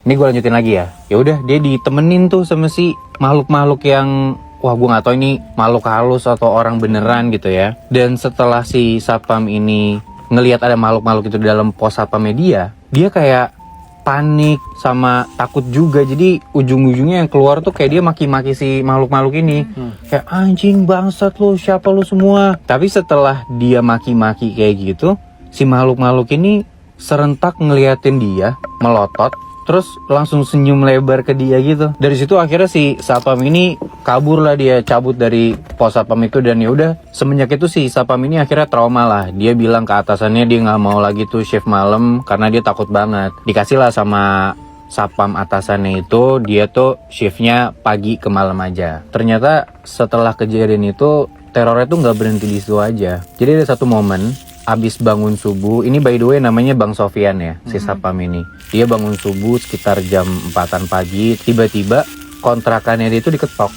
Ini gue lanjutin lagi ya. Ya udah, dia ditemenin tuh sama si makhluk-makhluk yang wah gue nggak tahu ini makhluk halus atau orang beneran gitu ya. Dan setelah si satpam ini ngelihat ada makhluk-makhluk itu di dalam pos satpamnya dia kayak panik sama takut juga. Jadi ujung-ujungnya yang keluar tuh kayak dia maki-maki si makhluk-makhluk ini. Kayak anjing bangsat lu, siapa lu semua. Tapi setelah dia maki-maki kayak gitu, si makhluk-makhluk ini serentak ngeliatin dia, melotot, terus langsung senyum lebar ke dia gitu. Dari situ akhirnya si satpam ini kabur lah, dia cabut dari pos satpam itu. Dan ya udah, semenjak itu si satpam ini akhirnya trauma lah. Dia bilang ke atasannya dia nggak mau lagi tuh shift malam karena dia takut banget. Dikasih lah sama satpam atasannya itu, dia tuh shiftnya pagi ke malam aja. Ternyata setelah kejadian itu terornya tuh nggak berhenti di situ aja. Jadi ada satu momen abis bangun subuh, ini by the way namanya Bang Sofian ya, si satpam ini. Dia bangun subuh sekitar jam 4-an pagi, tiba-tiba kontrakannya dia itu diketok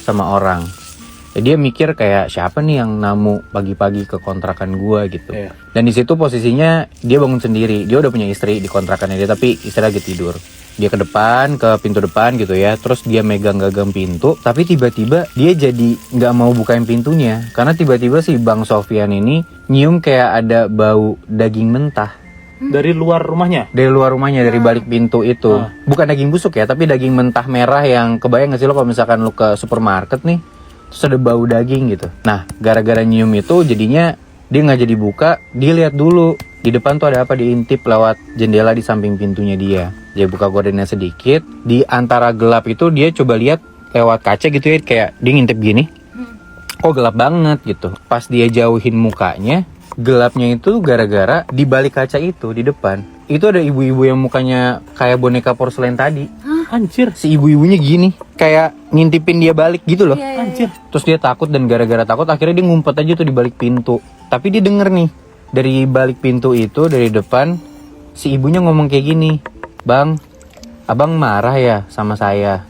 sama orang. Ya, dia mikir kayak siapa nih yang namu pagi-pagi ke kontrakan gua gitu. Dan di situ posisinya dia bangun sendiri. Dia udah punya istri di kontrakannya dia, tapi istri lagi tidur. Dia ke depan, ke pintu depan gitu ya. Terus dia megang gagang pintu, tapi tiba-tiba dia jadi nggak mau bukain pintunya karena tiba-tiba si Bang Sofian ini nyium kayak ada bau daging mentah. Dari luar rumahnya? Dari luar rumahnya, dari balik pintu itu. Bukan daging busuk ya, tapi daging mentah merah yang kebayang gak sih lo kalau misalkan lo ke supermarket nih, terus ada bau daging gitu. Nah, gara-gara nyium itu jadinya dia nggak jadi buka. Dia lihat dulu di depan tuh ada apa, diintip lewat jendela di samping pintunya dia. Dia buka gordennya sedikit, di antara gelap itu dia coba lihat lewat kaca gitu ya, kayak dia ngintip gini. Kok gelap banget gitu. Pas dia jauhin mukanya, gelapnya itu gara-gara di balik kaca itu di depan itu ada ibu-ibu yang mukanya kayak boneka porselen tadi. Anjir. Si ibu-ibunya gini, kayak ngintipin dia balik gitu loh. Anjir. Terus dia takut, dan gara-gara takut akhirnya dia ngumpet aja tuh di balik pintu. Tapi dia denger nih dari balik pintu itu, dari depan, si ibunya ngomong kayak gini, "Bang, abang marah ya sama saya?"